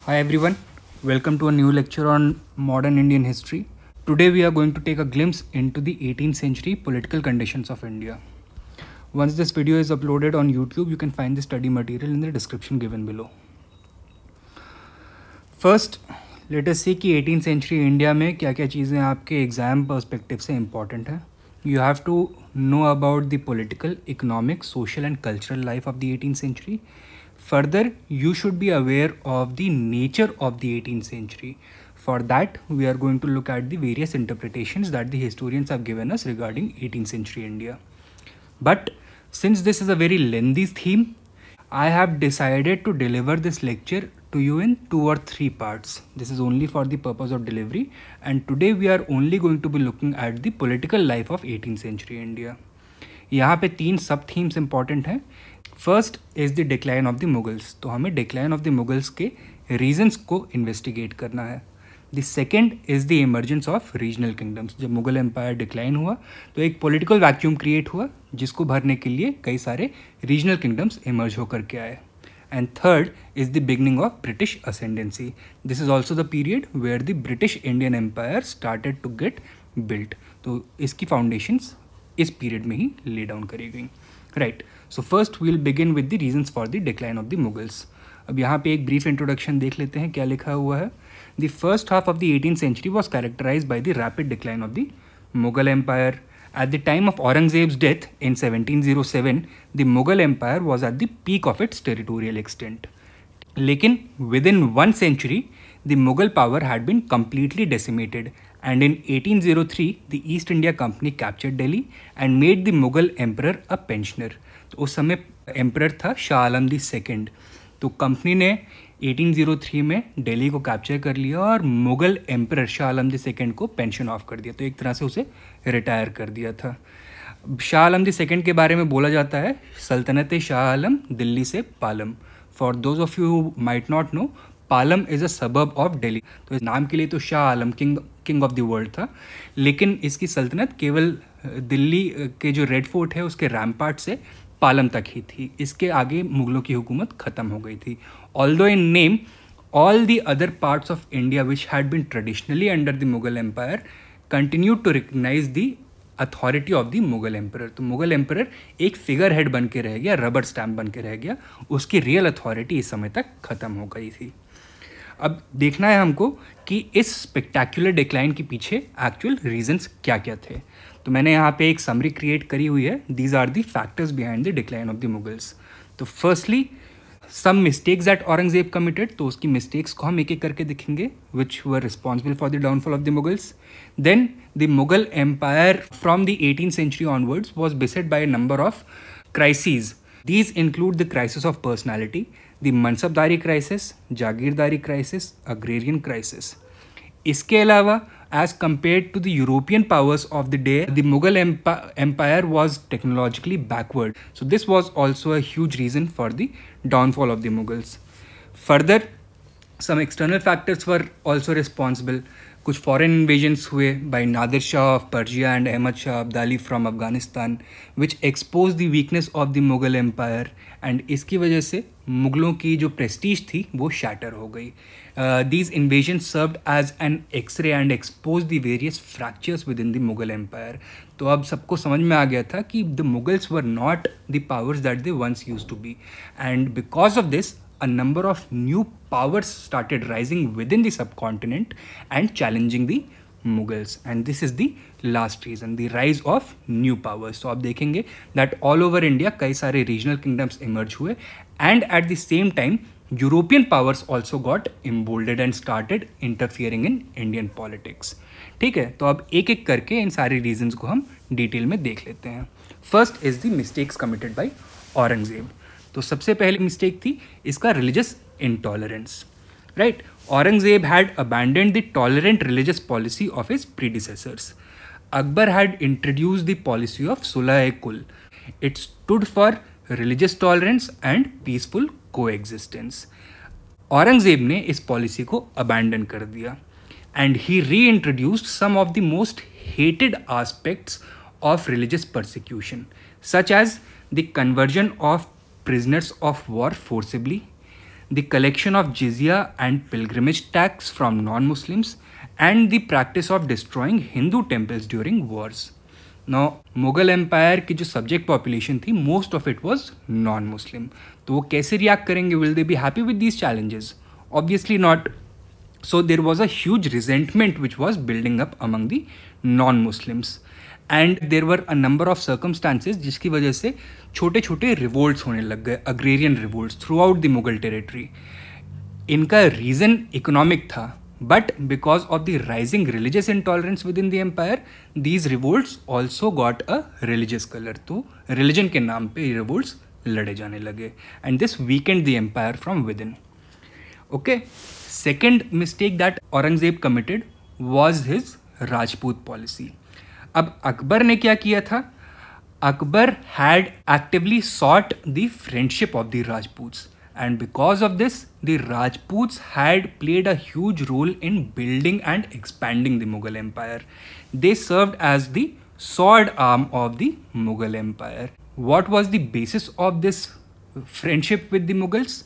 Hi everyone, welcome to a new lecture on modern Indian history. Today we are going to take a glimpse into the 18th century political conditions of India. Once this video is uploaded on YouTube, you can find the study material in the description given below. First, let us see कि 18th century India में क्या क्या चीज़ें आपके exam perspective से important है. You have to know about the political, economic, social and cultural life of the 18th century. Further, you should be aware of the nature of the 18th century. For that, we are going to look at the various interpretations that the historians have given us regarding 18th century India. But since this is a very lengthy theme, I have decided to deliver this lecture to you in 2 or 3 parts. This is only for the purpose of delivery, and today we are only going to be looking at the political life of 18th century India. यहाँ पे 3 सब themes important हैं. First is the decline of the Mughals. तो हमें decline of the Mughals के reasons को investigate करना है. The second is the emergence of regional kingdoms. जब मुगल एम्पायर डिक्लाइन हुआ तो एक पॉलिटिकल वैक्यूम क्रिएट हुआ जिसको भरने के लिए कई सारे रीजनल किंगडम्स इमर्ज होकर के आए. And third is the beginning of British ascendancy. This is also the period where the British Indian Empire started to get built. तो इसकी फाउंडेशंस इस पीरियड में ही ले डाउन करी गई. Right, so first we will begin with the reasons for the decline of the Mughals. अब यहाँ पे एक ब्रीफ इंट्रोडक्शन देख लेते हैं क्या लिखा हुआ है. The first half of the 18th century was characterized by the rapid decline of the Mughal Empire. At the time of Aurangzeb's death in 1707, the Mughal Empire was at the peak of its territorial extent. लेकिन within 1 century, the Mughal power had been completely decimated. And in 1803, the East India Company captured Delhi and made the Mughal emperor a pensioner. तो उस समय emperor था Shah Alam the second. तो company ने 1803 में दिल्ली को capture कर लिया और Mughal emperor Shah Alam the second को पेंशन ऑफ कर दिया. तो एक तरह से उसे रिटायर कर दिया था. शाह आलम दी सेकेंड के बारे में बोला जाता है सल्तनत शाह आलम दिल्ली से Palam. For those of you who might not know, Palam is a suburb of Delhi. तो इस नाम के लिए तो Shah Alam king of the world था, लेकिन इसकी सल्तनत केवल दिल्ली के जो रेड फोर्ट है उसके रैम्पार्ट से पालम तक ही थी. इसके आगे मुगलों की हुकूमत ख़त्म हो गई थी. Although in name all the other parts of India which had been traditionally under the Mughal empire continue to recognize the authority of the Mughal emperor. तो मुगल एम्परर एक फिगर हेड बन के रह गया, रबर स्टैम्प बन के रह गया. उसकी रियल अथॉरिटी इस समय तक ख़त्म हो गई थी. अब देखना है हमको कि इस स्पेक्टैकुलर डिक्लाइन के पीछे एक्चुअल रीजंस क्या क्या थे. तो मैंने यहाँ पे एक समरी क्रिएट करी हुई है. These are the factors behind the decline of the Mughals. तो firstly some mistakes that Aurangzeb committed. तो उसकी मिस्टेक्स को हम एक एक करके देखेंगे which were responsible for the downfall of the Mughals. Then the Mughal empire from the 18th century onwards was beset by a number of crises. These include the crisis of personality, the mansabdari crisis, jagirdari crisis, agrarian crisis. इसके अलावा as compared to the European powers of the day, the Mughal empire was technologically backward. So this was also a huge reason for the downfall of the Mughals. Further, some external factors were also responsible. कुछ foreign invasions हुए by Nadir Shah of Persia and Ahmad Shah Abdali from Afghanistan which expose the weakness of the Mughal empire. And इसकी वजह से मुगलों की जो Prestige थी वो शैटर हो गई. These invasion served as an X-ray and expose the various fractures within the Mughal empire. तो अब सबको समझ में आ गया था कि the Mughals were not the powers that they once used to be. And because of this a number of new powers started rising within the subcontinent and challenging the Mughals. And this is the last reason, the rise of new powers. So आप देखेंगे that all over India कई सारे regional kingdoms emerge हुए and at the same time European powers also got emboldened and started interfering in Indian politics. ठीक है, तो अब एक एक करके इन सारे रीजंस को हम डिटेल में देख लेते हैं. First is the mistakes committed by Aurangzeb. तो सबसे पहली मिस्टेक थी इसका religious intolerance. Right, Aurangzeb had abandoned the tolerant religious policy of his predecessors. Akbar had introduced the policy of Sulh-e-Kul. It stood for religious tolerance and peaceful coexistence. Aurangzeb ने इस policy को abandon कर दिया and he reintroduced some of the most hated aspects of religious persecution, such as the conversion of prisoners of war forcibly, the collection of jizya and pilgrimage tax from non-Muslims, and the practice of destroying Hindu temples during wars. Now, Mughal Empire की जो subject population थी, most of it was non-Muslim. तो वो कैसे react करेंगे? Will they be happy with these challenges? Obviously not. So there was a huge resentment which was building up among the non-Muslims. And there were a number of circumstances जिसकी वजह से छोटे छोटे revolts होने लग गए, agrarian revolts throughout the Mughal territory. इनका reason economic था, but because of the rising religious intolerance within the empire, these revolts also got a religious color. तो religion के नाम पे revolts लड़े जाने लगे, and this weakened the empire from within. Okay, second mistake that Aurangzeb committed was his Rajput policy. अब अकबर ने क्या किया था? Akbar had actively sought the friendship of the Rajputs, and because of this, the Rajputs had played a huge role in building and expanding the Mughal Empire. They served as the sword arm of the Mughal Empire. What was the basis of this friendship with the Mughals?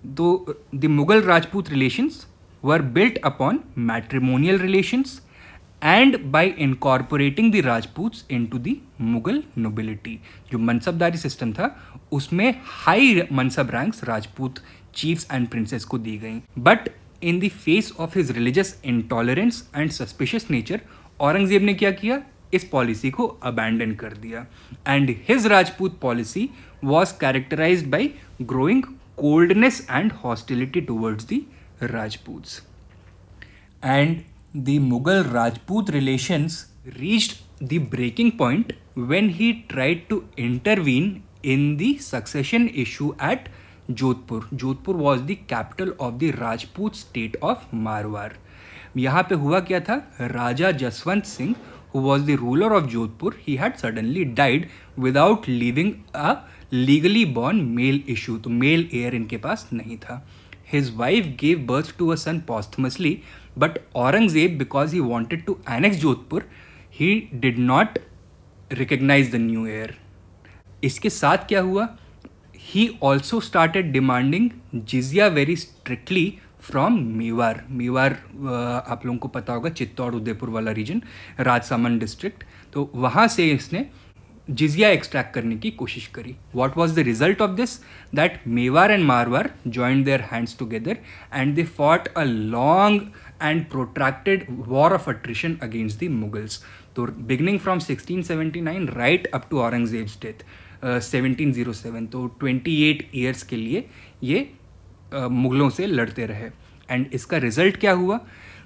Though the Mughal Rajput relations were built upon matrimonial relations and by incorporating the Rajputs into the Mughal nobility. जो मनसबदारी system था उसमें high mansab ranks Rajput chiefs and princes को दी गई. But in the face of his religious intolerance and suspicious nature, Aurangzeb ने क्या किया? इस पॉलिसी को अबैंडन कर दिया, and his Rajput policy was characterised by growing coldness and hostility towards the Rajputs. And the Mughal Rajput relations reached the breaking point when he tried to intervene in the succession issue at Jodhpur. Jodhpur was the capital of the Rajput state of Marwar. यहाँ पे हुआ क्या था? राजा Jaswant Singh, who was the ruler of Jodhpur, he had suddenly died without leaving a legally born male issue. तो male heir इनके पास नहीं था. His wife gave birth to a son posthumously, but Aurangzeb, because he wanted to annex Jodhpur, he did not recognize the new heir. इसके साथ क्या हुआ? He also started demanding jizya very strictly from Mewar. Mewar आप लोगों को पता होगा, चित्तौड़ उदयपुर वाला रीजन, राजसामंद डिस्ट्रिक्ट. तो वहाँ से इसने जिजिया एक्सट्रैक्ट करने की कोशिश करी. What was the result of this? That Mewar and Marwar joined their hands together and they fought a long and protracted war of attrition against the Mughals. So beginning from 1679 right up to Aurangzeb's death 1707, तो 28 years के लिए ये मुगलों से लड़ते रहे. And इसका result क्या हुआ?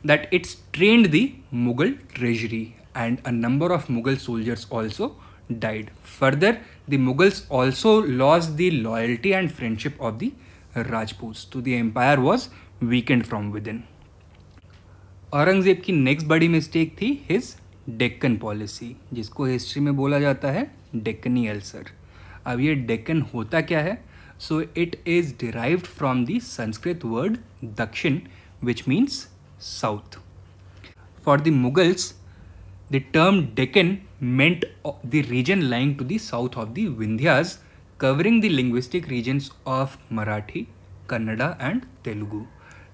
That it strained the Mughal treasury and a number of Mughal soldiers also died. Further, the Mughals also lost the loyalty and friendship of the Rajputs. So the empire was weakened from within. Aurangzeb की next बड़ी mistake थी his Deccan policy, जिसको history में बोला जाता है Deccani ulcer. अब ये डेक्कन होता क्या है? So it is derived from the Sanskrit word dakshin which means south. For the Mughals the term Deccan meant the region lying to the south of the Vindhyas, covering the linguistic regions of Marathi, Kannada and Telugu.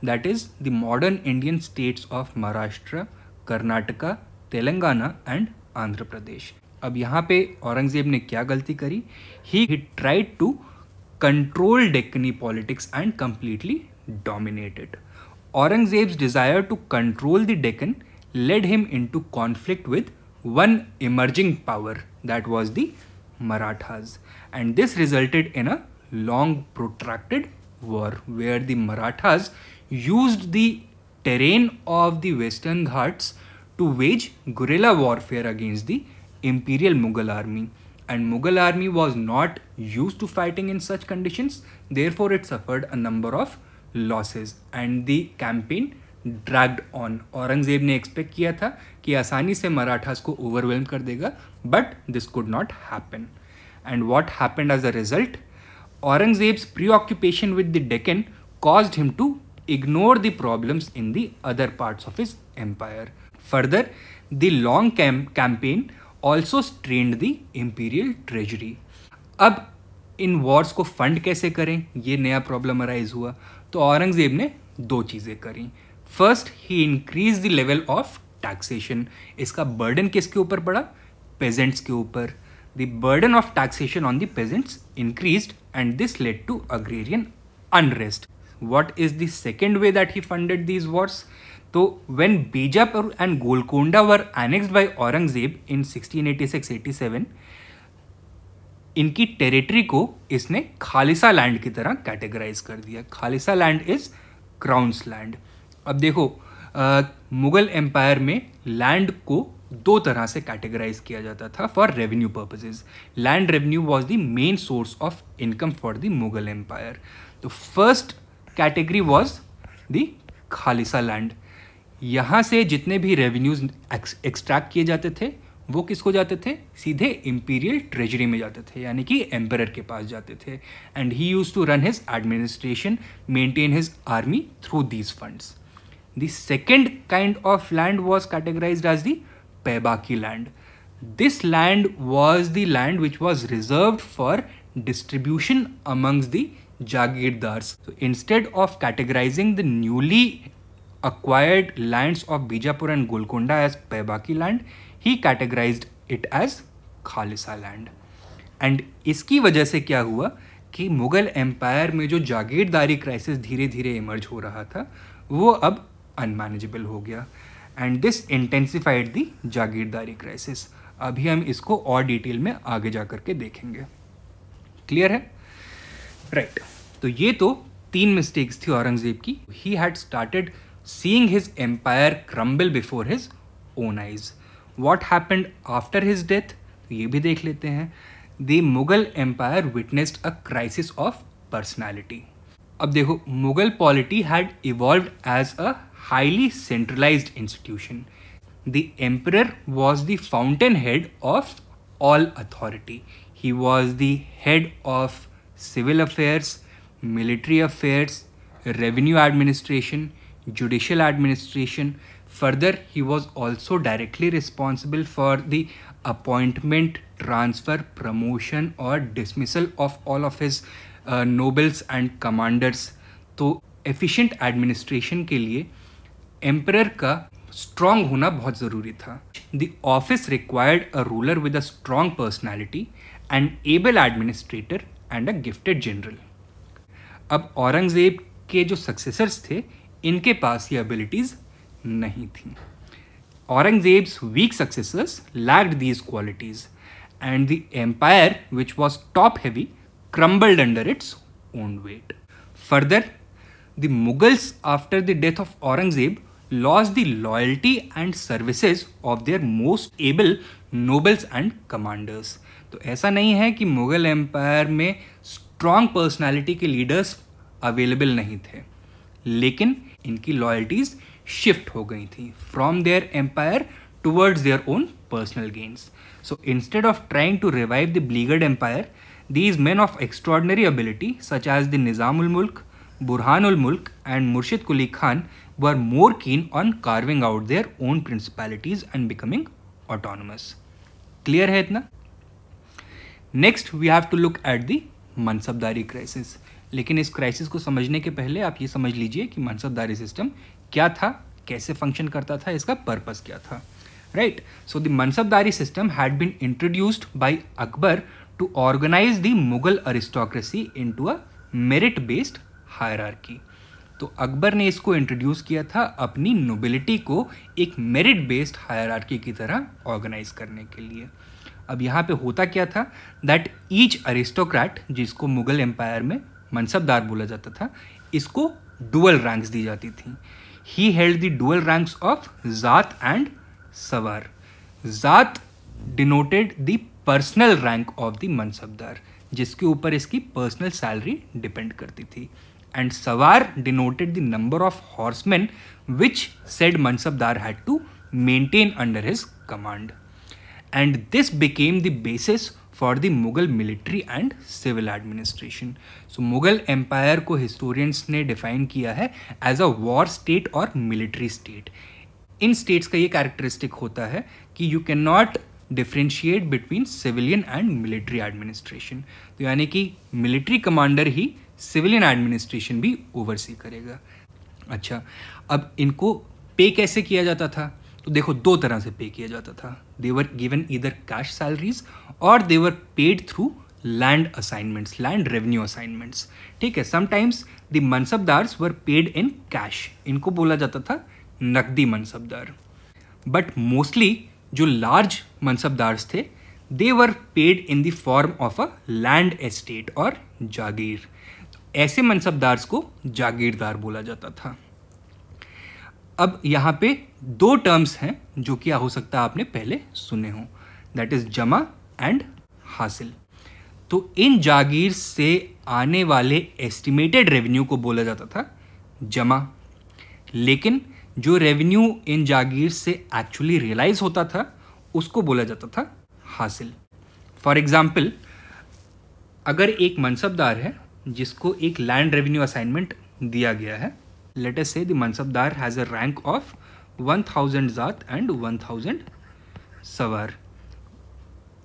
That is the modern Indian states of Maharashtra, Karnataka, Telangana and Andhra Pradesh. अब यहाँ पे औरंगजेब ने क्या गलती करी? He tried to control Deccani politics and completely dominate it. Aurangzeb's desire to control the Deccan led him into conflict with one emerging power, that was the Marathas, and this resulted in a long protracted war where the Marathas used the terrain of the Western Ghats to wage guerrilla warfare against the imperial Mughal army, and Mughal army was not used to fighting in such conditions, therefore it suffered a number of losses and the campaign dragged on. Aurangzeb ने expect किया था कि आसानी से मराठास को overwhelm कर देगा, but this could not happen. And what happened as a result? Aurangzeb's preoccupation with the Deccan caused him to ignore the problems in the other parts of his empire. Further, the long campaign also strained the imperial treasury. अब इन Wars को fund कैसे करें, ये नया problem arise हुआ। तो औरंगजेब ने दो चीज़ें करी। First, he increase the level of taxation. इसका बर्डन किसके ऊपर पड़ा? पेजेंट्स के ऊपर। The burden of taxation on the peasants increased and this led to agrarian unrest. What is the second way that he funded these wars? तो when Bijapur and Golconda were annexed by Aurangzeb in 1686-87, इनकी territory को इसने खालिसा land की तरह categorise कर दिया। खालिसा land is crowns land. अब देखो, मुगल एम्पायर में लैंड को दो तरह से कैटेगराइज किया जाता था for revenue purposes. Land revenue was the main source of income for the Mughal empire. तो first category was the khalisa land. यहाँ से जितने भी रेवेन्यूज एक्सट्रैक्ट किए जाते थे वो किसको जाते थे? सीधे इंपीरियल ट्रेजरी में जाते थे, यानी कि एम्परर के पास जाते थे। And he used to run his administration, maintain his army through these funds. The second kind of land was categorised as the paibaki land. This land was the land which was reserved for distribution amongst the Jagirdars. So instead of categorizing the newly acquired lands of Bijapur and Golconda as Paibaki land, he categorized it as Khalisa land. And इसकी वजह से क्या हुआ कि Mughal empire में जो जागीरदारी crisis धीरे धीरे इमर्ज हो रहा था वो अब अनमैनेजेबल हो गया। And this intensified the jagirdari crisis. अभी हम इसको और डिटेल में आगे जा करके देखेंगे। क्लियर है? राइट। तो ये तो तीन मिस्टेक्स थी औरंगजेब की। He had started seeing his empire crumble before his own eyes. What happened after his death, तो ये भी देख लेते हैं। The Mughal empire witnessed a crisis of personality. अब देखो, Mughal polity had evolved as a highly centralized institution. The emperor was the fountainhead of all authority. He was the head of civil affairs, military affairs, revenue administration, judicial administration. Further, he was also directly responsible for the appointment, transfer, promotion or dismissal of all of his nobles and commanders. तो efficient administration के लिए emperor का strong होना बहुत ज़रूरी था। The office required a ruler with a strong personality and able administrator and a gifted general. अब औरंगजेब के जो सक्सेसर्स थे इनके पास ये एबिलिटीज़ नहीं थी। Aurangzeb's weak successors lacked these qualities and the empire which was top heavy crumbled under its own weight. Further, the Mughals after the death of Aurangzeb lost the loyalty and services of their most able nobles and commanders. तो ऐसा नहीं है कि Mughal empire में strong personality के leaders available नहीं थे, लेकिन इनकी लॉयल्टीज शिफ्ट हो गई थी from their empire towards their own personal gains. So instead of trying to revive the beleaguered empire, these men of extraordinary ability such as the Nizamul Mulk, Burhanul Mulk and Murshid Quli Khan were more keen on carving out their own principalities and becoming autonomous. Clear है इतना? Next we have to look at the mansabdari crisis. लेकिन इस crisis को समझने के पहले आप ये समझ लीजिए कि मनसबदारी सिस्टम क्या था, कैसे फंक्शन करता था, इसका पर्पस क्या था. Right? So the Mansabdari system had been introduced by Akbar to organize the Mughal aristocracy into a merit-based hierarchy. तो अकबर ने इसको इंट्रोड्यूस किया था अपनी नोबिलिटी को एक मेरिट बेस्ड हायरार्की की तरह ऑर्गेनाइज करने के लिए. अब यहाँ पे होता क्या था, दैट ईच अरिस्टोक्रेट, जिसको मुगल एम्पायर में मनसबदार बोला जाता था, इसको डुअल रैंक्स दी जाती थी. He held the dual ranks of zat and sawar. Zat denoted the personal rank of the mansabdar, जिसके ऊपर इसकी पर्सनल सैलरी डिपेंड करती थी. And sawar denoted the number of horseman which said mansabdar had to maintain under his command. And this became the basis for the Mughal military and civil administration. So Mughal empire को historians ने define किया है as a war state और military state. इन states का ये characteristic होता है कि you can not differentiate between civilian and military administration. तो यानी कि मिलिट्री कमांडर ही सिविलियन एडमिनिस्ट्रेशन भी ओवरसी करेगा। अच्छा, अब इनको पे कैसे किया जाता था? तो देखो, दो तरह से पे किया जाता था। They were given either cash salaries or they were paid through land assignments, land revenue assignments. ठीक है, sometimes the mansabdars were paid in cash, इनको बोला जाता था नकदी मनसबदार। बट मोस्टली जो लार्ज मनसबदार्स थे, they were paid in the form of a land estate or jagir. ऐसे मनसबदार्स को जागीरदार बोला जाता था। अब यहाँ पे दो टर्म्स हैं जो कि हो सकता है आपने पहले सुने हो, दैट इज जमा एंड हासिल। तो इन जागीर से आने वाले एस्टिमेटेड रेवेन्यू को बोला जाता था जमा, लेकिन जो रेवेन्यू इन जागीर से एक्चुअली रियलाइज होता था उसको बोला जाता था हासिल। फॉर एग्जाम्पल, अगर एक मनसबदार है जिसको एक लैंड रेवेन्यू असाइनमेंट दिया गया है, लेट अस से the mansabdar has a rank of 1000 जात एंड 1000 सवार।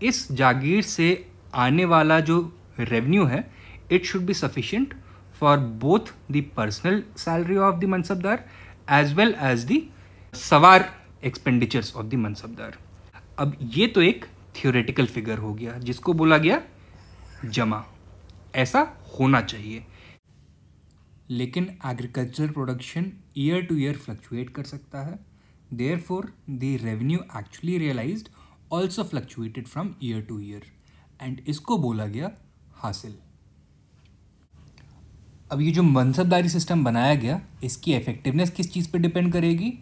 इस जागीर से आने वाला जो रेवेन्यू है, it should be sufficient for both the personal salary of the mansabdar as well as the sawar expenditures of the mansabdar. अब ये तो एक थियोरेटिकल फिगर हो गया जिसको बोला गया जमा, ऐसा होना चाहिए। लेकिन agriculture production year to year fluctuate कर सकता है, therefore the revenue actually realized also fluctuated from year to year, and इसको बोला गया हासिल। अब ये जो मनसबदारी सिस्टम बनाया गया, इसकी इफेक्टिवनेस किस चीज़ पे डिपेंड करेगी?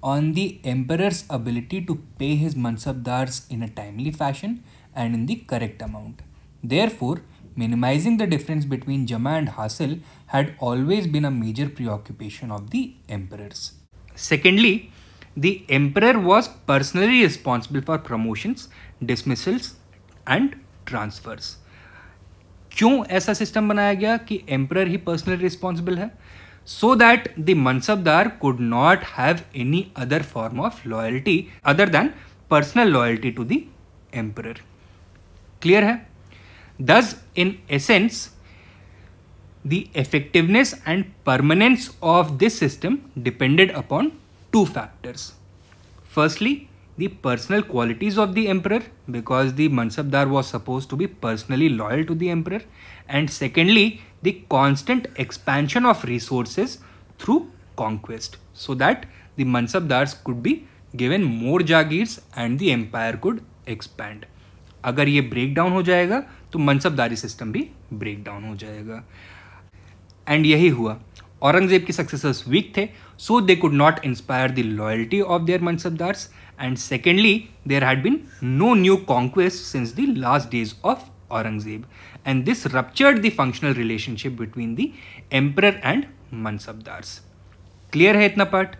On the emperor's ability to pay his mansabdars in a timely fashion and in the correct amount. Therefore minimizing the difference between Jama and Hasil had always been a major preoccupation of the emperors. Secondly, the emperor was personally responsible for promotions, dismissals and transfers. क्यों ऐसा system बनाया गया कि emperor ही personally responsible है? So that the mansabdar could not have any other form of loyalty other than personal loyalty to the emperor. Clear है? Thus, in essence, the effectiveness and permanence of this system depended upon two factors. Firstly, the personal qualities of the emperor, because the Mansabdar was supposed to be personally loyal to the emperor. And secondly, the constant expansion of resources through conquest, so that the Mansabdars could be given more jagirs and the empire could expand. अगर ये break down हो जाएगा तो मनसबदारी system भी break down हो जाएगा। And यही हुआ, औरंगजेब के सक्सेसर्स वीक थे, so they could not inspire the loyalty of their mansabdars, and secondly there had been no new conquest since the last days of Aurangzeb, and this ruptured the functional relationship between the emperor and mansabdars. Clear है इतना part?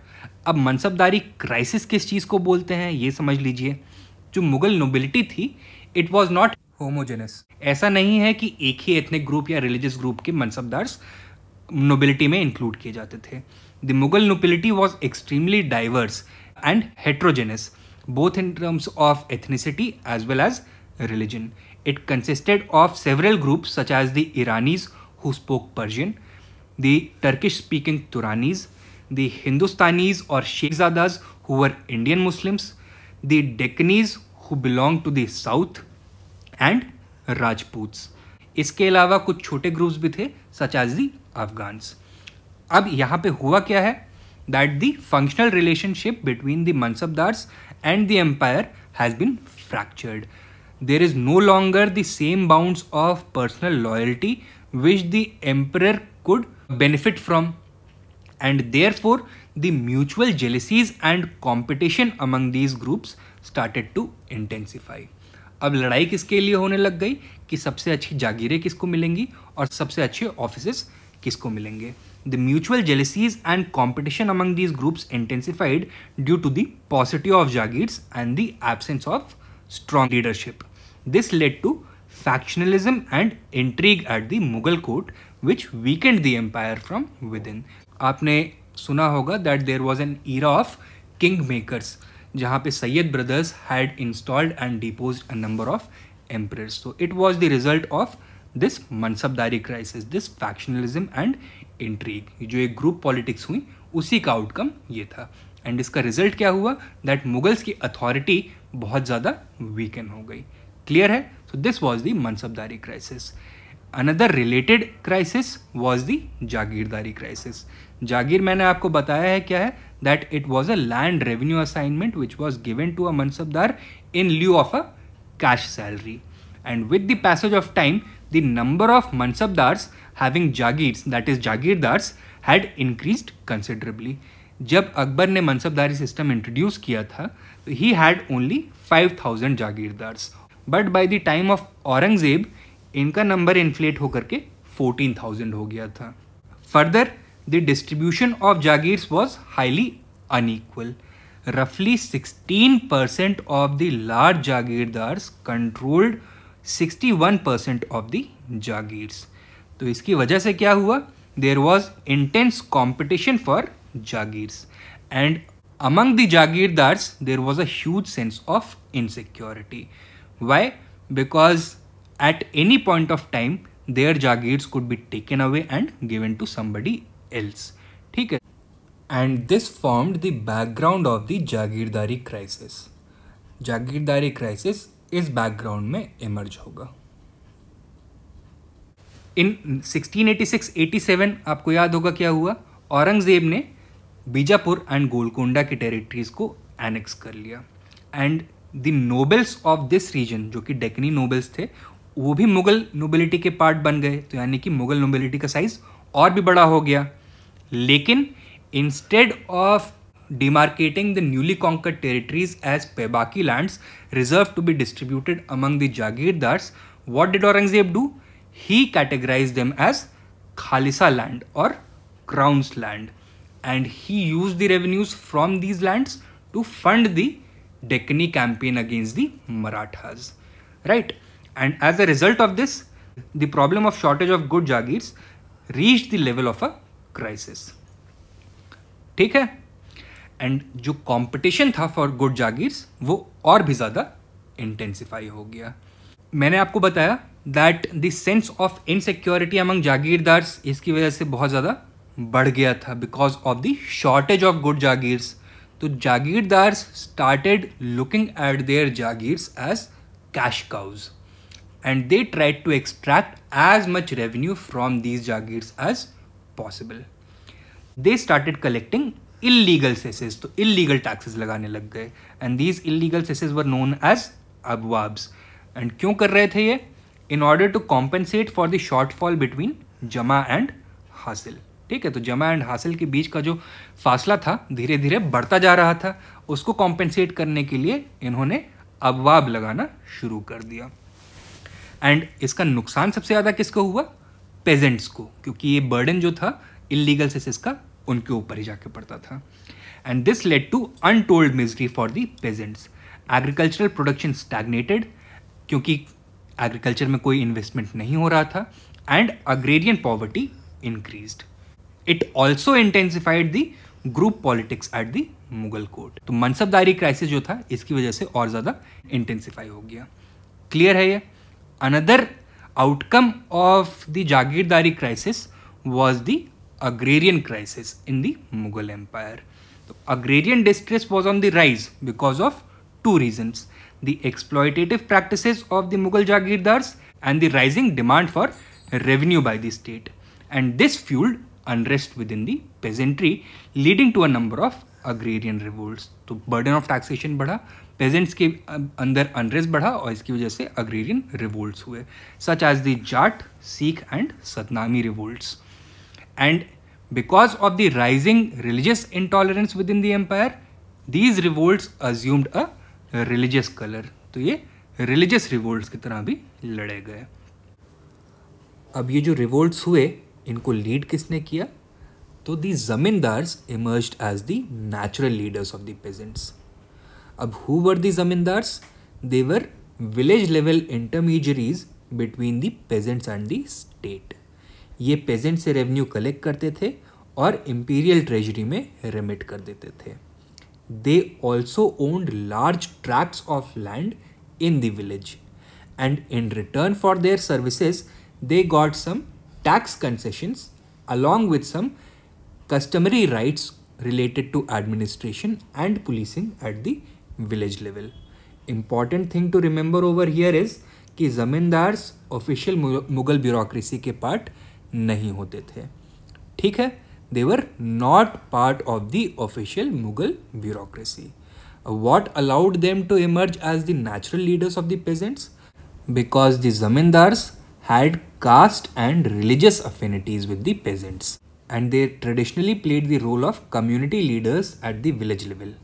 अब मनसबदारी crisis किस चीज़ को बोलते हैं ये समझ लीजिए। जो मुगल नोबिलिटी थी, इट वॉज नॉट होमोजेनस। ऐसा नहीं है कि एक ही एथनिक ग्रुप या रिलीजियस ग्रुप के मनसबदार्स नोबिलिटी में इंक्लूड किए जाते थे। The Mughal nobility was extremely diverse and heterogeneous, both in terms of ethnicity as well as religion. It consisted of several groups such as the Iranis who spoke Persian, the Turkish speaking Turanis, the Hindustanis और Shaikhzadas who were Indian Muslims, the Deccanis who belong to the south and Rajputs. इसके अलावा कुछ छोटे groups भी थे such as the Afghans. अब यहाँ पे हुआ क्या है? That the functional relationship between the Mansabdars and the empire has been fractured. There is no longer the same bounds of personal loyalty which the emperor could benefit from, and therefore the mutual jealousies and competition among these groups started to intensify. अब लड़ाई किसके लिए होने लग गई कि सबसे अच्छी जागीरें किसको मिलेंगी और सबसे अच्छे ऑफिसेस किसको मिलेंगे. The mutual jealousies and competition among these groups intensified due to the paucity of jagirs and the absence of strong leadership. This led to factionalism and intrigue at the Mughal court, which weakened the empire from within. आपने सुना होगा that there was an era of kingmakers, जहाँ पे Sayyid brothers had installed and deposed a number of emperors. So it was the result of this mansabdari crisis, this factionalism and intrigue. जो एक group politics हुई उसी का आउटकम ये था. And इसका रिजल्ट क्या हुआ, दैट मुगल्स की अथॉरिटी बहुत ज़्यादा वीकन हो गई. क्लियर है? So this was the mansabdari crisis. Another related crisis was the jagirdari crisis. Jagir मैंने आपको बताया है क्या है, that it was a land revenue assignment which was given to a mansabdar in lieu of a cash salary. And with the passage of time, the number of mansabdars having jagirs, that is jagirdars, had increased considerably. जब अकबर ने मनसबदारी system introduce किया था तो he had only 5000 jagirdars, but by the time of Aurangzeb इनका number inflate होकर के 14000 हो गया था. Further the distribution of jagirs was highly unequal. Roughly 16% of the large jagirdars controlled 61% of the jagirs. तो इसकी वजह से क्या हुआ, there was intense competition for jagirs, and among the jagirdars there was a huge sense of insecurity. Why? Because at any point of time their jagirs could be taken away and given to somebody else. ठीक है? And this formed the background of the जागीरदारी crisis. जागीरदारी crisis इस background में emerge होगा. In 1686-87 आपको याद होगा क्या हुआ, औरंगजेब ने बीजापुर एंड गोलकोंडा की टेरिटरीज को एनेक्स कर लिया. And the nobles of this region, जो कि डेकनी नोबल्स थे, वो भी मुगल नोबिलिटी के पार्ट बन गए. तो यानी कि मुगल नोबिलिटी का साइज और भी बड़ा हो गया. लेकिन instead of demarcating the newly conquered territories as Pebaki lands reserved to be distributed among the Jagirdars, what did Aurangzeb do? He categorized them as Khalisa land or Crown's land, and he used the revenues from these lands to fund the Deccani campaign against the Marathas, right? And as a result of this, the problem of shortage of good Jagirs reached the level of a crisis. ठीक है? And जो competition था for good jagirs वो और भी ज़्यादा intensify हो गया. मैंने आपको बताया that the sense of insecurity among jagirdars इसकी वजह से बहुत ज़्यादा बढ़ गया था because of the shortage of good jagirs. तो jagirdars started looking at their jagirs as cash cows, and they tried to extract as much revenue from these jagirs as possible. They started collecting illegal cesses, तो illegal taxes लगाने लग गए, and these illegal cesses were known as abwabs. And क्यों कर रहे थे ये? In order to compensate for the shortfall between जमा and हासिल. ठीक है? तो जमा एंड हासिल के बीच का जो फासला था धीरे धीरे बढ़ता जा रहा था, उसको कॉम्पेंसेट करने के लिए इन्होंने अबवाब लगाना शुरू कर दिया. एंड इसका नुकसान सबसे ज़्यादा किसको हुआ? पेजेंट्स को, क्योंकि ये बर्डन जो था इलीगल सेसेस का उनके ऊपर ही जाके पड़ता था. And this led to untold misery for the peasants. Agricultural production stagnated, क्योंकि एग्रीकल्चर में कोई इन्वेस्टमेंट नहीं हो रहा था, and agrarian poverty increased. It also intensified the group politics at the Mughal court. तो मनसबदारी क्राइसिस जो था इसकी वजह से और ज़्यादा इंटेंसिफाई हो गया. क्लियर है ये? Another outcome of the jagirdari crisis was the agrarian crisis in the Mughal Empire. So, agrarian distress was on the rise because of two reasons: the exploitative practices of the Mughal Jagirdars and the rising demand for revenue by the state. And this fueled unrest within the peasantry, leading to a number of agrarian revolts. तो burden of taxation बढ़ा, peasants के अंदर unrest बढ़ा, और इसकी वजह से agrarian revolts हुए, such as the Jat, Sikh and Satnami revolts. And because of the rising religious intolerance within the empire, these revolts assumed a religious color. तो ये religious revolts की तरह भी लड़े गए. अब ये जो revolts हुए इनको लीड किसने किया? तो the zamindars emerged as the natural leaders of the peasants. अब who were the zamindars? They were village level intermediaries between the peasants and the state. ये पेजेंट से रेवेन्यू कलेक्ट करते थे और इम्पीरियल ट्रेजरी में रिमिट कर देते थे. they also owned large tracts of land in the village. And in return for their services, they got some tax concessions along with some customary rights related to administration and policing at the village level. Important thing to remember over here is कि zamindars official Mughal bureaucracy के part नहीं होते थे. ठीक है, they were not part of the official Mughal bureaucracy. What allowed them to emerge as the natural leaders of the peasants? Because the zamindars had caste and religious affinities with the peasants, and they traditionally played the role of community leaders at the village level.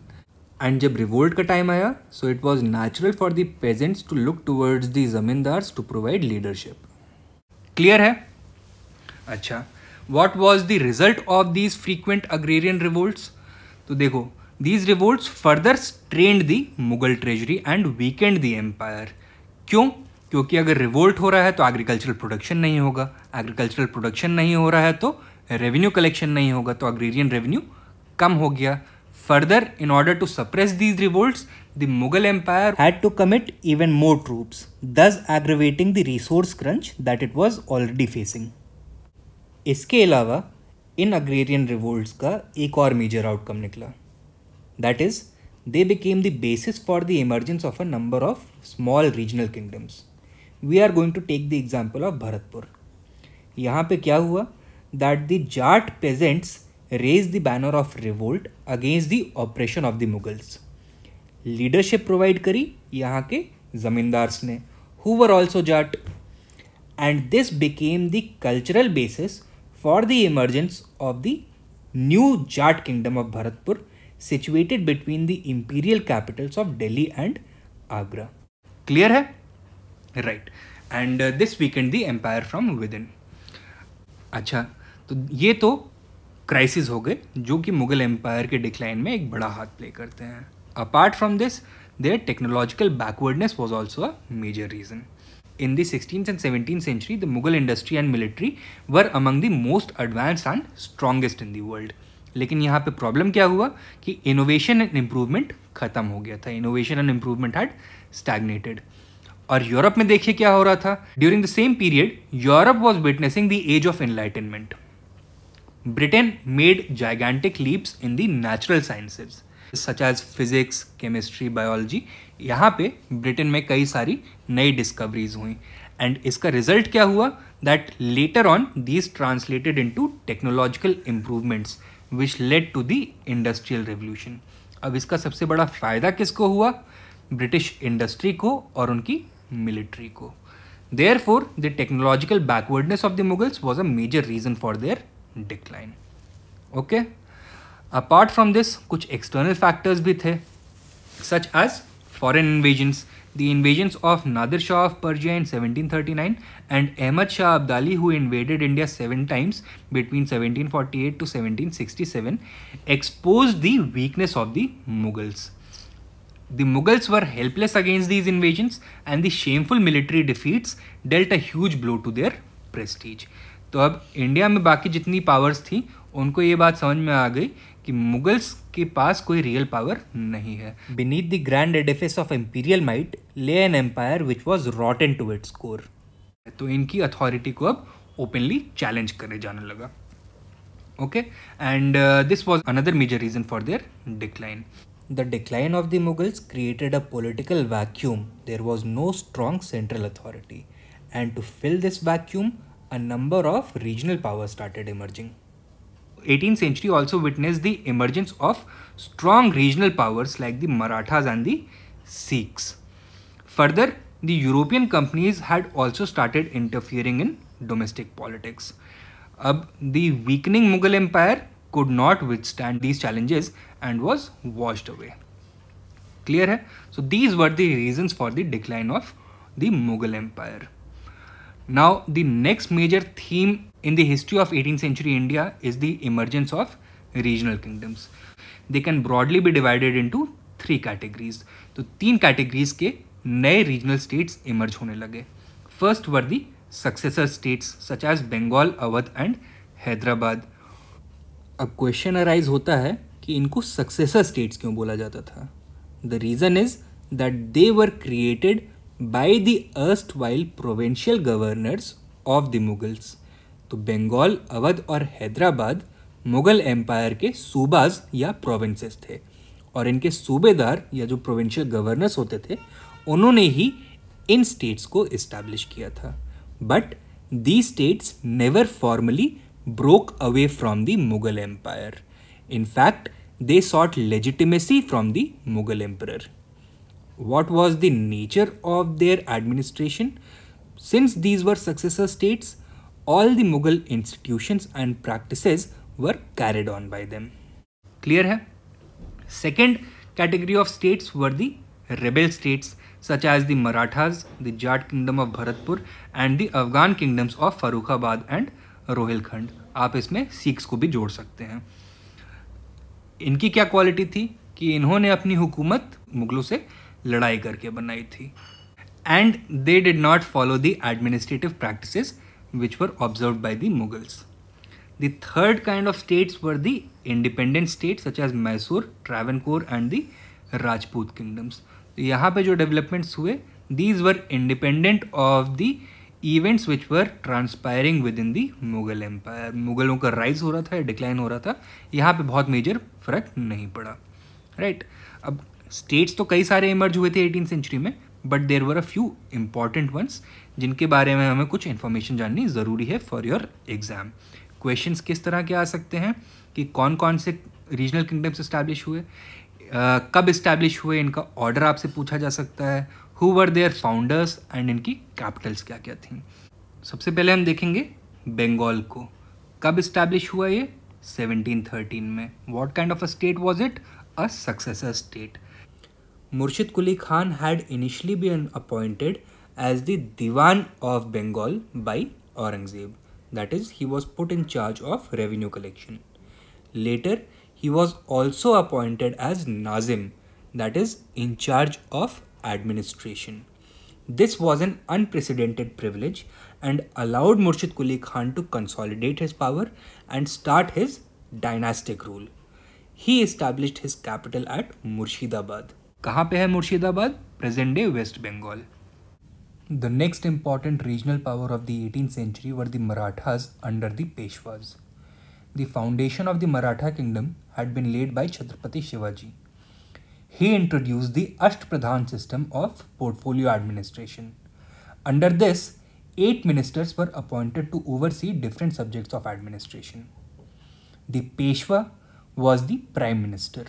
And जब revolt का time आया, so it was natural for the peasants to look towards the zamindars to provide leadership. Clear है? अच्छा, what was the result of these frequent agrarian revolts? तो देखो, these revolts further strained the Mughal treasury and weakened the empire. क्यों? क्योंकि अगर revolt हो रहा है तो एग्रीकल्चरल प्रोडक्शन नहीं होगा, एग्रीकल्चरल प्रोडक्शन नहीं हो रहा है तो रेवेन्यू कलेक्शन नहीं होगा, तो अग्रेरियन रेवेन्यू कम हो गया. Further, in order to suppress these revolts, the Mughal Empire had to commit even more troops, thus aggravating the resource crunch that it was already facing. इसके अलावा इन अग्रेरियन रिवोल्ट्स का एक और मेजर आउटकम निकला. That is, they became the basis for the emergence of a number of small regional kingdoms. We are going to take the example of Bharatpur. यहाँ पे क्या हुआ? That the Jat peasants raised the banner of revolt against the oppression of the Mughals. Leadership provide करी यहाँ के जमींदार्स ने, who were also Jat, and this became the cultural basis for the emergence of the new Jat kingdom of Bharatpur, situated between the imperial capitals of Delhi and Agra. Clear है? Right. And this weakened the empire from within. अच्छा, तो ये तो crisis हो गए जो कि Mughal empire के डिक्लाइन में एक बड़ा हाथ प्ले करते हैं. Apart from this, there technological backwardness was also a major reason. In the 16th and 17th century, the Mughal industry and military were among the most advanced and strongest in the world. लेकिन यहाँ पे problem क्या हुआ कि innovation and improvement खत्म हो गया था. Innovation and improvement had stagnated. और यूरोप में देखिए क्या हो रहा था. During the same period, Europe was witnessing the age of enlightenment. Britain made gigantic leaps in the natural sciences such as physics, chemistry, biology. यहाँ पे ब्रिटेन में कई सारी नई डिस्कवरीज हुई एंड इसका रिजल्ट क्या हुआ that later on these translated into technological improvements which led to the industrial revolution. अब इसका सबसे बड़ा फायदा किसको हुआ? ब्रिटिश इंडस्ट्री को और उनकी मिलिट्री को. Therefore, the technological backwardness of the Mughals was a major reason for their decline. Okay. Apart from this, कुछ external factors भी थे, such as foreign invasions. The invasions of Nadir Shah of Persia in 1739 and Ahmad Shah Abdali, who invaded India 7 times between 1748 to 1767, exposed the weakness of the Mughals. The Mughals were helpless against these invasions and the shameful military defeats dealt a huge blow to their prestige. तो अब India में बाकी जितनी powers थी उनको ये बात समझ में आ गई कि मुगल्स के पास कोई रियल पावर नहीं है. Beneath the grand edifice of imperial might lay an empire which was rotten to its core. तो इनकी अथॉरिटी को अब ओपनली चैलेंज करे जाने लगा. Okay, and this was another major reason for their decline. The decline of the Mughals created a political vacuum. There was no strong central authority, and to fill this vacuum, a number of regional powers started emerging. 18th century also witnessed the emergence of strong regional powers like the Marathas and the Sikhs. Further, the European companies had also started interfering in domestic politics. अब the weakening Mughal Empire could not withstand these challenges and was washed away. Clear है? So these were the reasons for the decline of the Mughal Empire. Now the next major theme in the history of 18th century India is the emergence of regional kingdoms. They can broadly be divided into 3 categories. तो 3 categories के नए regional states emerge होने लगे. First were the successor states such as Bengal, Awadh and Hyderabad. अब question arise होता है कि इनको सक्सेसर स्टेट्स क्यों बोला जाता था? The reason is that they were created by the erstwhile provincial governors of the Mughals. तो बंगाल, अवध और हैदराबाद मुगल एम्पायर के सूबाज या प्रोविंसेस थे, और इनके सूबेदार या जो प्रोविंशियल गवर्नर्स होते थे उन्होंने ही इन स्टेट्स को इस्टेब्लिश किया था। But the states never formally broke away from the Mughal Empire. In fact, they sought legitimacy from the Mughal emperor. What was the nature of their administration? Since these were successor states, all the Mughal institutions and practices were carried on by them. Clear है? Second category of states were the rebel states such as the Marathas, the Jat kingdom of Bharatpur and the Afghan kingdoms of Farrukhabad and Rohilkhand. आप इसमें Sikhs को भी जोड़ सकते हैं। इनकी क्या क्वालिटी थी कि इन्होंने अपनी हुकूमत मुगलों से लड़ाई करके बनाई थी, and they did not follow the administrative practices which were observed by the Mughals. The third kind of states were the independent states such as Mysore, Travancore and the Rajput kingdoms. तो यहाँ पे जो डेवलपमेंट्स हुए, these were independent of the events which were transpiring within the Mughal empire. मुगलों का rise हो रहा था या डिक्लाइन हो रहा था, यहाँ पे बहुत मेजर फर्क नहीं पड़ा, राइट। अब स्टेट्स तो कई सारे इमर्ज हुए थे 18th सेंचुरी में, but there were a few important ones जिनके बारे में हमें कुछ इन्फॉर्मेशन जाननी ज़रूरी है फॉर योर एग्जाम। क्वेश्चंस किस तरह के आ सकते हैं कि कौन कौन से रीजनल किंगडम्स इस्टेब्लिश हुए, कब इस्टेब्लिश हुए, इनका ऑर्डर आपसे पूछा जा सकता है, who were their founders and इनकी कैपिटल्स क्या क्या थी। सबसे पहले हम देखेंगे बंगाल को। कब इस्टेब्लिश हुआ ये? 1713 में। What kind of a state was it? A successor state. Murshid Quli Khan had initially been appointed as the diwan of Bengal by Aurangzeb, that is he was put in charge of revenue collection. Later he was also appointed as Nazim, that is in charge of administration. This was an unprecedented privilege and allowed Murshid Quli Khan to consolidate his power and start his dynastic rule. He established his capital at Murshidabad. कहाँ पे है Murshidabad? Present day West Bengal. The next important regional power of the 18th century were the Marathas under the Peshwas. The foundation of the Maratha kingdom had been laid by Chhatrapati Shivaji. He introduced the Ashtpradhan system of portfolio administration. Under this, 8 ministers were appointed to oversee different subjects of administration. The Peshwa was the prime minister,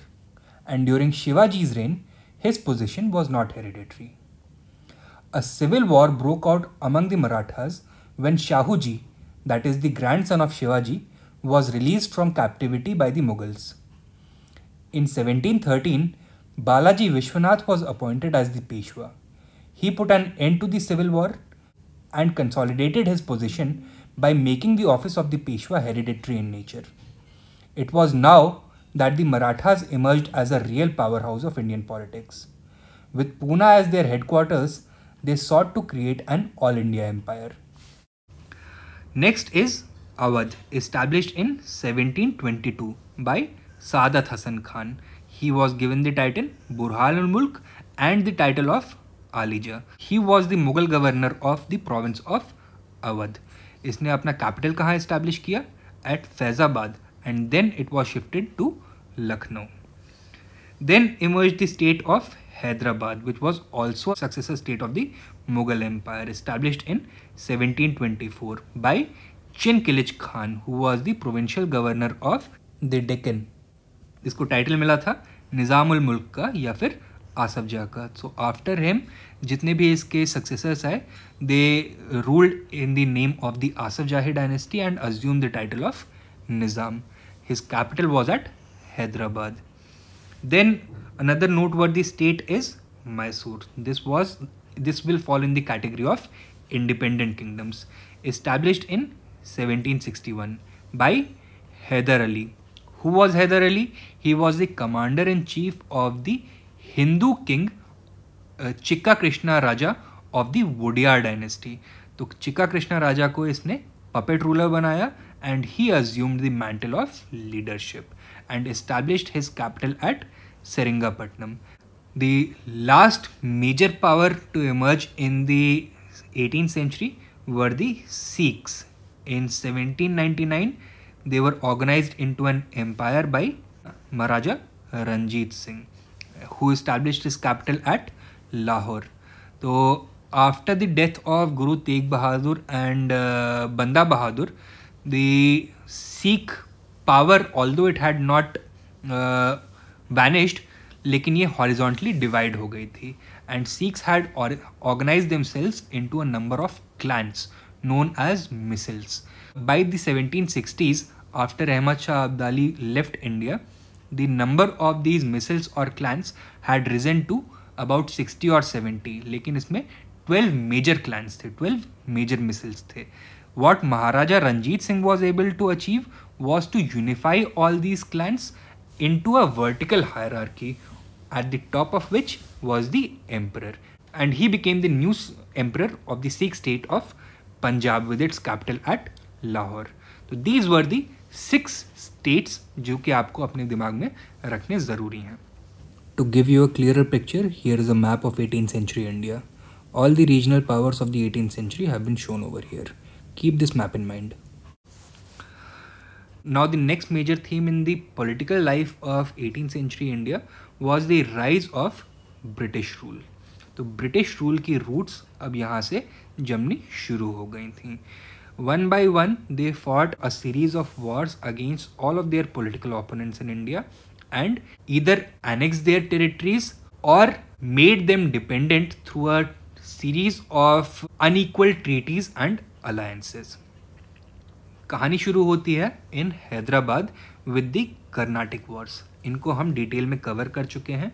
and during Shivaji's reign, his position was not hereditary. A civil war broke out among the Marathas when Shahuji, that is the grandson of Shivaji, was released from captivity by the Mughals. In 1713, Balaji Vishwanath was appointed as the Peshwa. He put an end to the civil war and consolidated his position by making the office of the Peshwa hereditary in nature. It was now that the Marathas emerged as a real powerhouse of Indian politics. With Pune as their headquarters, they sought to create an all-India empire. Next is Awadh, established in 1722 by Saadat Hasan Khan. He was given the title Burhan al-Mulk and the title of Alija. He was the Mughal governor of the province of Awadh. इसने अपना capital कहाँ establish किया? At Faizabad, and then it was shifted to Lucknow. Then emerged the state of Hyderabad, which was also a successor state of the Mughal Empire, established in 1724 by Chin Kilich Khan, who was the provincial governor of the Deccan. इसको title मिला था निज़ामुल मुल्क का या फिर आसफ जा का. So after him जितने भी इसके सक्सेसर्स आए they ruled in the name of the Asaf Jahi dynasty and assume the title of Nizam. His capital was at Hyderabad. Then another noteworthy state is Mysore. This will fall in the category of independent kingdoms, established in 1761 by Hyder Ali. Who was Hyder Ali? He was the commander-in-chief of the Hindu king Chikka Krishna Raja of the Wodeyar dynasty. तो चिक्का कृष्णा राजा को इसने puppet ruler बनाया and he assumed the mantle of leadership and established his capital at Seringapatnam. The last major power to emerge in the 18th century were the Sikhs. In 1799, they were organized into an empire by Maharaja Ranjit Singh, who established his capital at Lahore. So, after the death of Guru Tegh Bahadur and Banda Bahadur, the Sikh power, although it had not vanished, लेकिन ये horizontally divide हो गई थी and Sikhs had organized themselves into a number of clans known as misls. By the 1760s, after Ahmad Shah Abdali left India, the number of these misls or clans had risen to about 60 or 70. लेकिन इसमें 12 major clans थे, 12 major misls थे. What Maharaja Ranjit Singh was able to achieve was to unify all these clans into a vertical hierarchy, at the top of which was the emperor, and he became the new emperor of the Sikh state of Punjab with its capital at Lahore. So these were the 6 states जो कि आपको अपने दिमाग में रखने ज़रूरी हैं. To give you a clearer picture, here is a map of 18th century India. All the regional powers of the 18th century have been shown over here. Keep this map in mind. Now the next major theme in the political life of 18th century India was the rise of British rule. तो British rule की roots अब यहाँ से जमनी शुरू हो गई थी. One by one they fought a series of wars against all of their political opponents in India and either annex their territories or made them dependent through a series of unequal treaties and alliances. कहानी शुरू होती है in Hyderabad with the Carnatic wars. इनको हम detail में cover कर चुके हैं.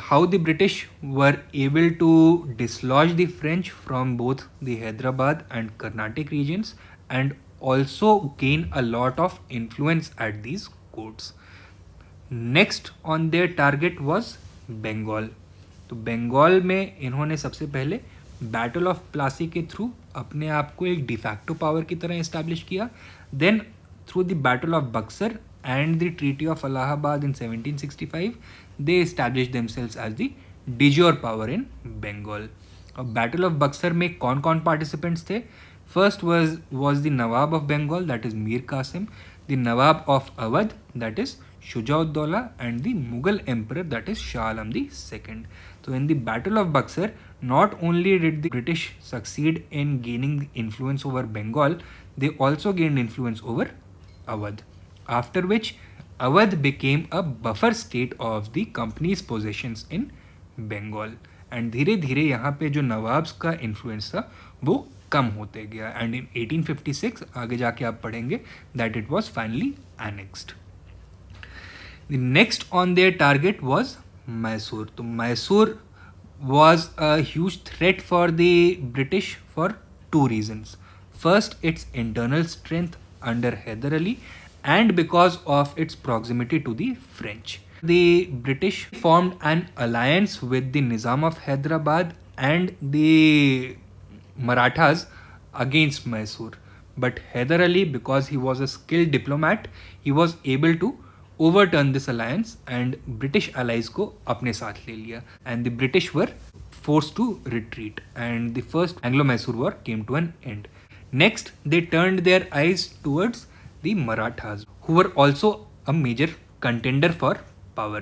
How the British were able to dislodge the French from both the Hyderabad and Carnatic regions and also gain a lot of influence at these courts. Next on their target was Bengal. तो बंगाल में इन्होंने सबसे पहले battle of Plassey के through अपने आप को एक डिफैक्टो पावर की तरह इस्टेब्लिश किया. Then through the battle of Buxar and the Treaty of Allahabad in 1765, they established themselves as the de jure power in Bengal. अब Battle of Buxar में कौन कौन participants थे? First was the Nawab of Bengal, that is Mir Qasim, the Nawab of Awadh, that is Shuja-ud-Dawla, and the Mughal Emperor, that is Shah Alam II. So in the Battle of Buxar, not only did the British succeed in gaining influence over Bengal, they also gained influence over Awadh. After which Awadh became a buffer state of the company's possessions in Bengal. And धीरे धीरे यहाँ पे जो nawabs का influence था वो कम होते गया. एंड इन 1856 आगे जाके आप पढ़ेंगे that it was finally annexed. The next on their target was Mysore. तो Mysore was a huge threat for the British for 2 reasons. First, its internal strength under Hyder Ali, and because of its proximity to the French. The British formed an alliance with the Nizam of Hyderabad and the Marathas against Mysore. But Hyder Ali, because he was a skilled diplomat, he was able to overturn this alliance and British allies को अपने साथ ले लिया. And the British were forced to retreat and the first Anglo-Mysore war came to an end. Next, they turned their eyes towards the Marathas, who were also a major contender for power.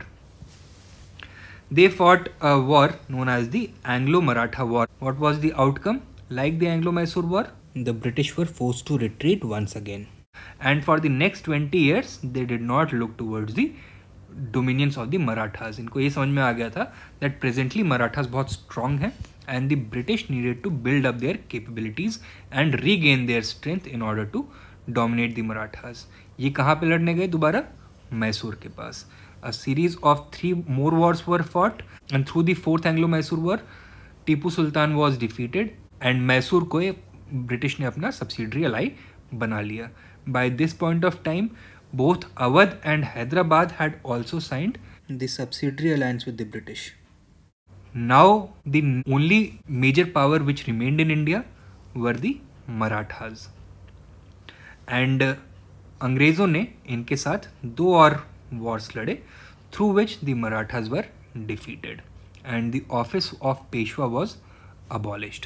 They fought a war known as the Anglo-Maratha War. What was the outcome? Like the Anglo-Mysore War, the British were forced to retreat once again. And for the next 20 years, they did not look towards the dominions of the Marathas. इनको ये समझ में आ गया था that presently Marathas बहुत strong हैं and the British needed to build up their capabilities and regain their strength in order to dominate the Marathas. ये कहाँ पे लड़ने गए दोबारा? मैसूर के पास. A series of 3 more wars were fought and through the 4th Anglo-Mysore War, Tipu Sultan was defeated and Mysore को British ने अपना subsidiary ally बना लिया. By this point of time, both Awadh and Hyderabad had also signed the subsidiary alliance with the British. Now, the only major power which remained in India were the Marathas. And अंग्रेज़ों ने इनके साथ 2 और wars लड़े, through which the Marathas were defeated and the office of Peshwa was abolished.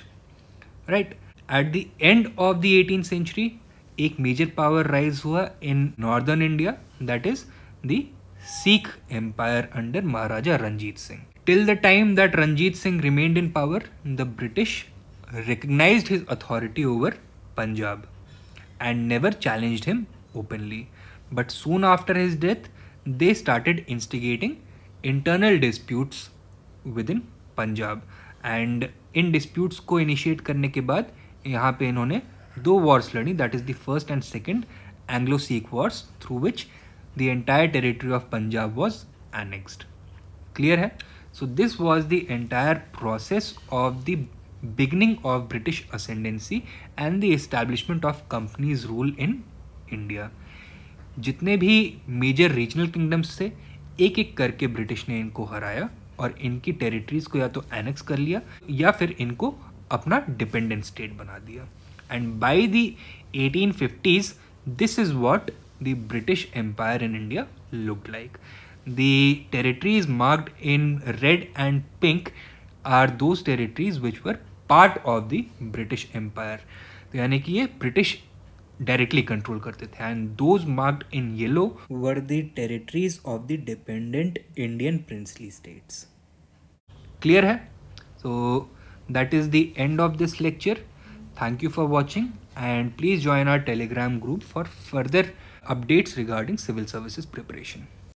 Right, at the end of the 18th century एक major power rise हुआ in northern India, that is the Sikh Empire under Maharaja Ranjit Singh. Till the time that Ranjit Singh remained in power, the British recognized his authority over Punjab and never challenged him openly. But soon after his death, they started instigating internal disputes within Punjab. And in disputes को initiate करने के बाद यहाँ पे इन्होंने 2 wars लड़ी, that is the first and second Anglo-Sikh wars, through which the entire territory of Punjab was annexed. Clear है? So this was the entire process of the beginning of British ascendancy and the establishment of companies rule in India. जितने भी major regional kingdoms थे, एक एक करके British ने इनको हराया और इनकी टेरिटरीज को या तो एनेक्स कर लिया या फिर इनको अपना डिपेंडेंट स्टेट बना दिया. And by the 1850s this is what the British Empire in India looked like. The territories marked in red and pink are those territories which were part of the British Empire. तो यानी कि ये British directly control करते थे. And those marked in yellow were the territories of the dependent Indian princely states. Clear है? So that is the end of this lecture. Thank you for watching and please join our Telegram group for further updates regarding civil services preparation.